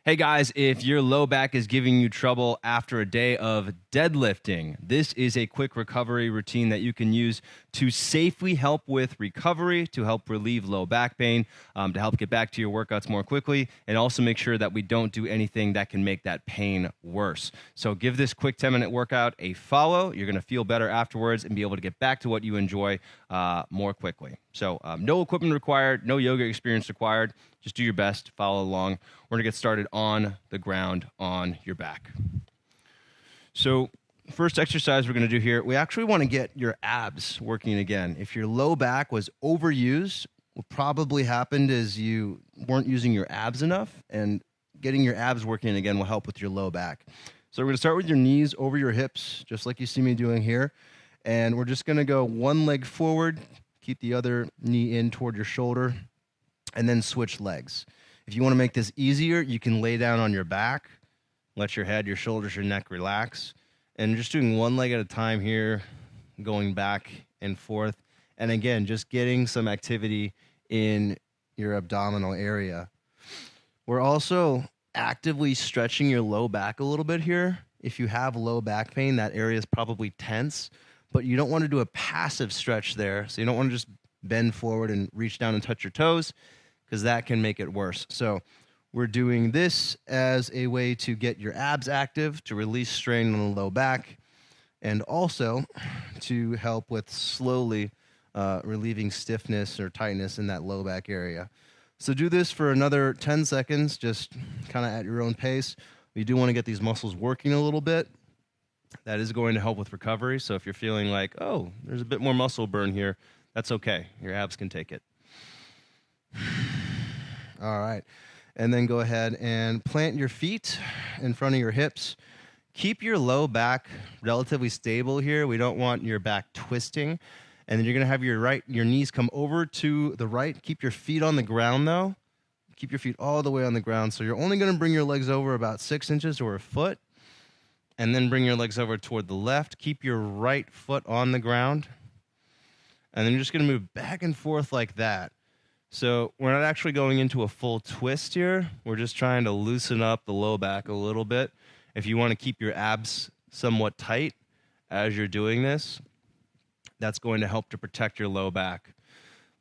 Hey guys, if your low back is giving you trouble after a day of deadlifting, this is a quick recovery routine that you can use to safely help with recovery, to help relieve low back pain, to help get back to your workouts more quickly, and also make sure that we don't do anything that can make that pain worse. So give this quick 10-minute workout a follow. You're going to feel better afterwards and be able to get back to what you enjoy more quickly. So no equipment required, no yoga experience required. Just do your best, follow along. We're going to get started on the ground on your back. So first exercise we're going to do here, we actually want to get your abs working again. If your low back was overused, what probably happened is you weren't using your abs enough, and getting your abs working again will help with your low back. So we're going to start with your knees over your hips, just like you see me doing here. And we're just going to go one leg forward, keep the other knee in toward your shoulder, and then switch legs. If you want to make this easier, you can lay down on your back, let your head, your shoulders, your neck relax, and just doing one leg at a time here, going back and forth. And again, just getting some activity in your abdominal area. We're also actively stretching your low back a little bit here. If you have low back pain, that area is probably tense, but you don't want to do a passive stretch there. So you don't want to just bend forward and reach down and touch your toes, because that can make it worse. So we're doing this as a way to get your abs active, to release strain on the low back, and also to help with slowly relieving stiffness or tightness in that low back area. So do this for another 10 seconds, just kind of at your own pace. You do want to get these muscles working a little bit. That is going to help with recovery. So if you're feeling like, oh, there's a bit more muscle burn here, that's okay. Your abs can take it. All right. And then go ahead and plant your feet in front of your hips. Keep your low back relatively stable here. We don't want your back twisting. And then you're going to have your knees come over to the right. Keep your feet on the ground, though. Keep your feet all the way on the ground. So you're only going to bring your legs over about 6 inches or a foot, and then bring your legs over toward the left. Keep your right foot on the ground. And then you're just going to move back and forth like that. So we're not actually going into a full twist here. We're just trying to loosen up the low back a little bit. If you want to keep your abs somewhat tight as you're doing this, that's going to help to protect your low back.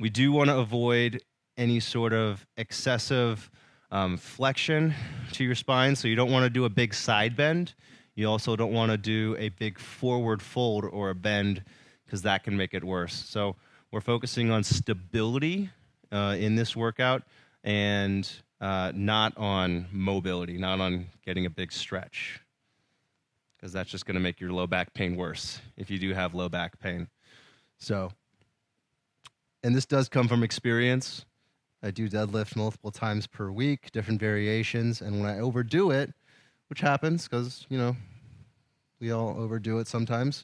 We do want to avoid any sort of excessive flexion to your spine, so you don't want to do a big side bend. You also don't want to do a big forward fold or a bend, because that can make it worse. So we're focusing on stability in this workout, and not on mobility, not on getting a big stretch, because that's just going to make your low back pain worse if you do have low back pain. So, and this does come from experience. I do deadlift multiple times per week, different variations, and when I overdo it, which happens because, you know, we all overdo it sometimes,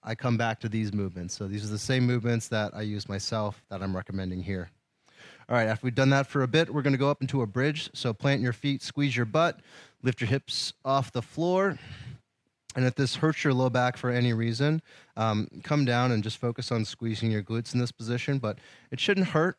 I come back to these movements. So these are the same movements that I use myself that I'm recommending here. All right, after we've done that for a bit, we're going to go up into a bridge. So plant your feet, squeeze your butt, lift your hips off the floor. And if this hurts your low back for any reason, come down and just focus on squeezing your glutes in this position, but it shouldn't hurt.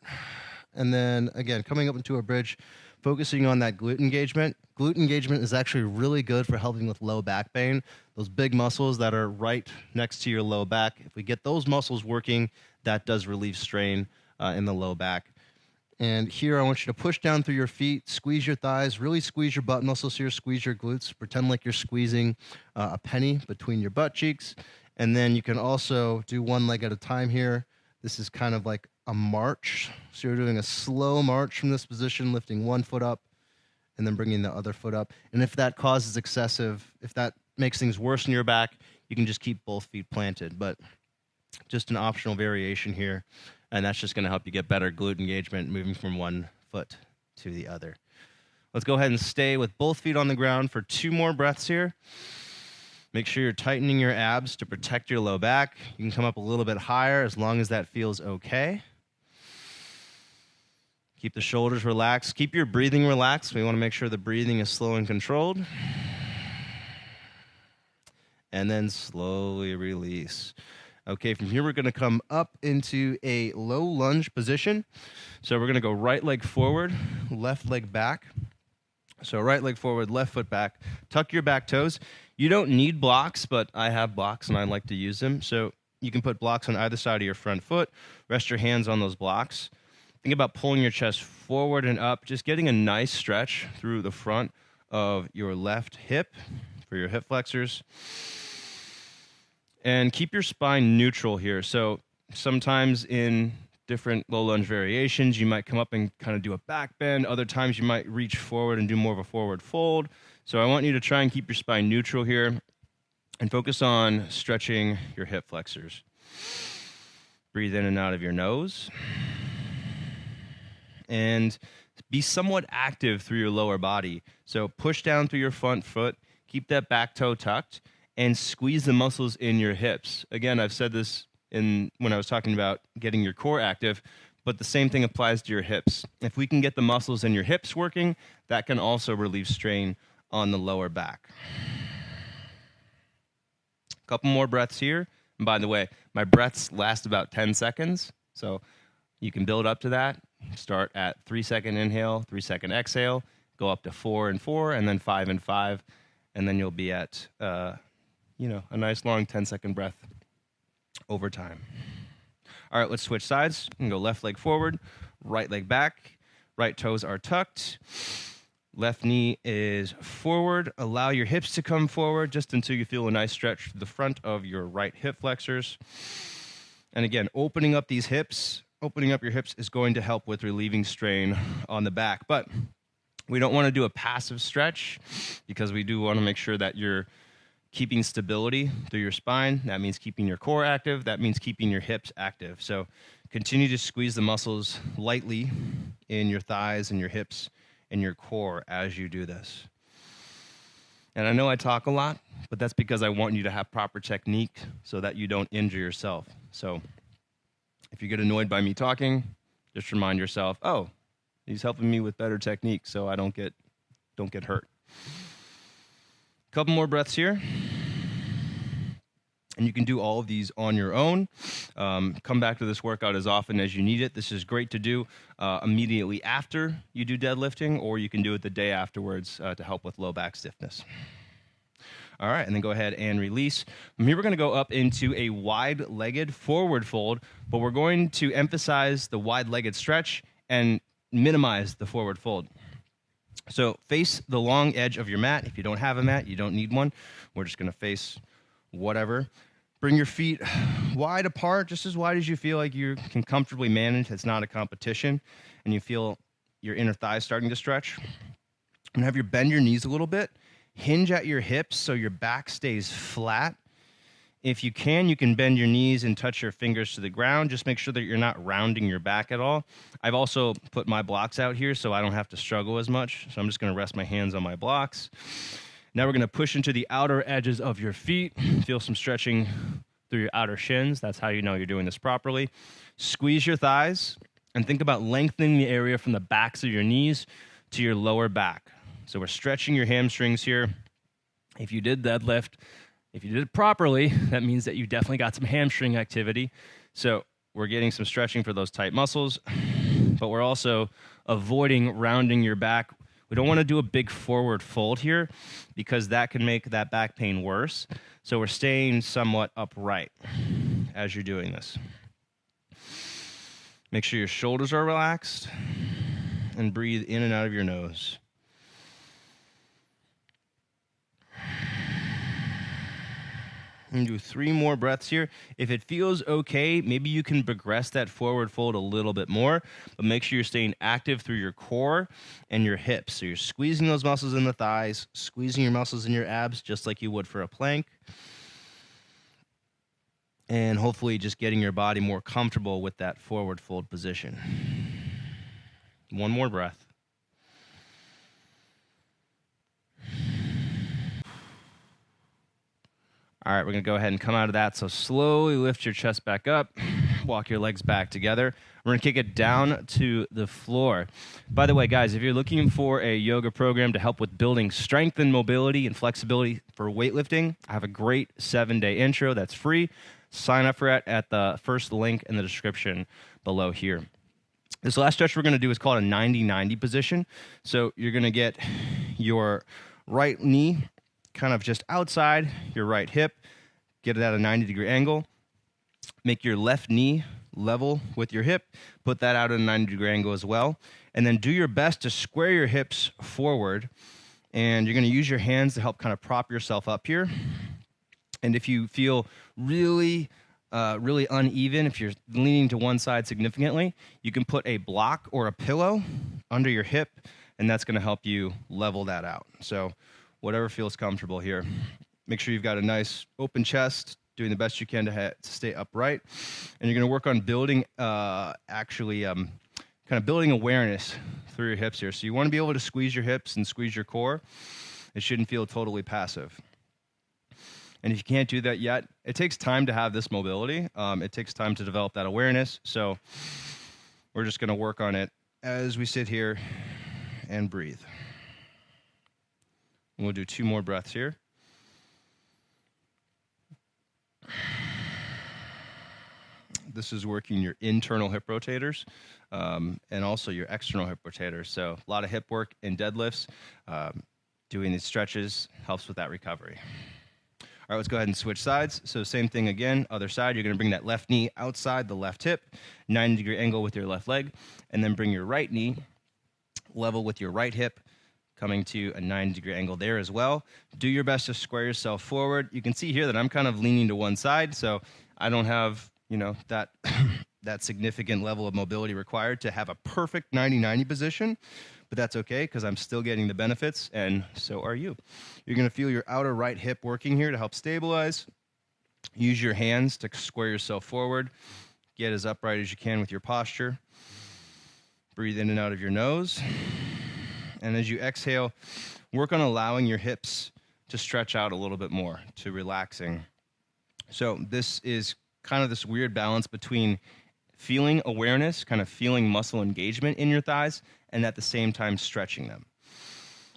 And then, again, coming up into a bridge, focusing on that glute engagement. Glute engagement is actually really good for helping with low back pain. Those big muscles that are right next to your low back, if we get those muscles working, that does relieve strain in the low back. And here I want you to push down through your feet, squeeze your thighs, really squeeze your butt muscles here, squeeze your glutes. Pretend like you're squeezing a penny between your butt cheeks. And then you can also do one leg at a time here. This is kind of like a march. So you're doing a slow march from this position, lifting one foot up and then bringing the other foot up. And if that causes excessive, if that makes things worse in your back, you can just keep both feet planted. But just an optional variation here. And that's just going to help you get better glute engagement moving from one foot to the other. Let's go ahead and stay with both feet on the ground for 2 more breaths here. Make sure you're tightening your abs to protect your low back. You can come up a little bit higher as long as that feels okay. Keep the shoulders relaxed. Keep your breathing relaxed. We want to make sure the breathing is slow and controlled. And then slowly release. Okay, from here we're going to come up into a low lunge position. So we're going to go right leg forward, left leg back. So right leg forward, left foot back. Tuck your back toes. You don't need blocks, but I have blocks and I like to use them. So you can put blocks on either side of your front foot. Rest your hands on those blocks. Think about pulling your chest forward and up, just getting a nice stretch through the front of your left hip for your hip flexors. And keep your spine neutral here. So sometimes in different low lunge variations, you might come up and kind of do a back bend. Other times you might reach forward and do more of a forward fold. So I want you to try and keep your spine neutral here and focus on stretching your hip flexors. Breathe in and out of your nose. And be somewhat active through your lower body. So push down through your front foot, keep that back toe tucked, and squeeze the muscles in your hips. Again, I've said this when I was talking about getting your core active, but the same thing applies to your hips. If we can get the muscles in your hips working, that can also relieve strain on the lower back. A couple more breaths here. And by the way, my breaths last about 10 seconds, so you can build up to that. Start at 3-second inhale, 3-second exhale, go up to 4 and 4, and then 5 and 5, and then you'll be at a nice long 10-second breath over time. All right, let's switch sides. You can go left leg forward, right leg back. Right toes are tucked. Left knee is forward. Allow your hips to come forward just until you feel a nice stretch to the front of your right hip flexors. And again, opening up these hips, opening up your hips is going to help with relieving strain on the back. But we don't want to do a passive stretch because we do want to make sure that you're keeping stability through your spine. That means keeping your core active. That means keeping your hips active. So continue to squeeze the muscles lightly in your thighs and your hips and your core as you do this. And I know I talk a lot, but that's because I want you to have proper technique so that you don't injure yourself. So if you get annoyed by me talking, just remind yourself, oh, he's helping me with better technique so I don't get hurt. A couple more breaths here. And you can do all of these on your own. Come back to this workout as often as you need it. This is great to do immediately after you do deadlifting, or you can do it the day afterwards to help with low back stiffness. All right, and then go ahead and release. From here, we're going to go up into a wide-legged forward fold, but we're going to emphasize the wide-legged stretch and minimize the forward fold. So face the long edge of your mat. If you don't have a mat, you don't need one. We're just going to face whatever. Bring your feet wide apart, just as wide as you feel like you can comfortably manage. It's not a competition, and you feel your inner thighs starting to stretch. And have you bend your knees a little bit. Hinge at your hips so your back stays flat. If you can bend your knees and touch your fingers to the ground. Just make sure that you're not rounding your back at all. I've also put my blocks out here so I don't have to struggle as much. So I'm just going to rest my hands on my blocks. Now we're going to push into the outer edges of your feet. Feel some stretching through your outer shins. That's how you know you're doing this properly. Squeeze your thighs and think about lengthening the area from the backs of your knees to your lower back. So we're stretching your hamstrings here. If you did deadlift, if you did it properly, that means that you definitely got some hamstring activity. So we're getting some stretching for those tight muscles, but we're also avoiding rounding your back. We don't want to do a big forward fold here because that can make that back pain worse. So we're staying somewhat upright as you're doing this. Make sure your shoulders are relaxed and breathe in and out of your nose. And do 3 more breaths here. If it feels okay, maybe you can progress that forward fold a little bit more, but make sure you're staying active through your core and your hips. So you're squeezing those muscles in the thighs, squeezing your muscles in your abs, just like you would for a plank. And hopefully just getting your body more comfortable with that forward fold position. 1 more breath. All right, we're going to go ahead and come out of that. So slowly lift your chest back up, walk your legs back together. We're going to kick it down to the floor. By the way, guys, if you're looking for a yoga program to help with building strength and mobility and flexibility for weightlifting, I have a great 7-day intro that's free. Sign up for it at the first link in the description below here. This last stretch we're going to do is called a 90-90 position. So you're going to get your right knee kind of just outside your right hip. Get it at a 90-degree angle. Make your left knee level with your hip. Put that out at a 90-degree angle as well. And then do your best to square your hips forward. And you're going to use your hands to help kind of prop yourself up here. And if you feel really uneven, if you're leaning to one side significantly, you can put a block or a pillow under your hip, and that's going to help you level that out. So whatever feels comfortable here. Make sure you've got a nice open chest, doing the best you can to stay upright. And you're going to work on building, kind of building awareness through your hips here. So you want to be able to squeeze your hips and squeeze your core. It shouldn't feel totally passive. And if you can't do that yet, it takes time to have this mobility. It takes time to develop that awareness. So we're just going to work on it as we sit here and breathe. And we'll do 2 more breaths here. This is working your internal hip rotators and also your external hip rotators. So a lot of hip work in deadlifts. Doing these stretches helps with that recovery. All right, let's go ahead and switch sides. So same thing again, other side. You're going to bring that left knee outside the left hip, 90-degree angle with your left leg, and then bring your right knee level with your right hip, coming to a 90-degree angle there as well. Do your best to square yourself forward. You can see here that I'm kind of leaning to one side, so I don't have, that that significant level of mobility required to have a perfect 90-90 position, but that's okay because I'm still getting the benefits, and so are you. You're going to feel your outer right hip working here to help stabilize. Use your hands to square yourself forward. Get as upright as you can with your posture. Breathe in and out of your nose. And as you exhale, work on allowing your hips to stretch out a little bit more, to relaxing. So this is kind of this weird balance between feeling awareness, kind of feeling muscle engagement in your thighs, and at the same time stretching them.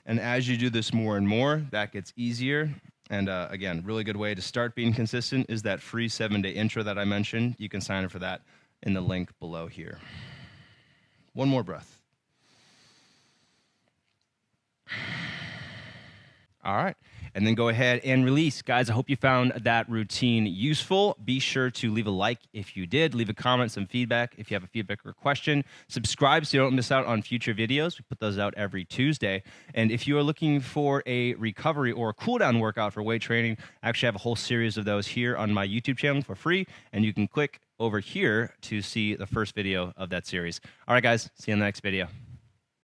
And as you do this more and more, that gets easier. And again, really good way to start being consistent is that free 7-day intro that I mentioned. You can sign up for that in the link below here. One more breath. All right. And then go ahead and release. Guys, I hope you found that routine useful. Be sure to leave a like if you did. Leave a comment, some feedback if you have a feedback or question. Subscribe so you don't miss out on future videos. We put those out every Tuesday. And if you are looking for a recovery or a cool-down workout for weight training, I actually have a whole series of those here on my YouTube channel for free. And you can click over here to see the first video of that series. All right, guys. See you in the next video.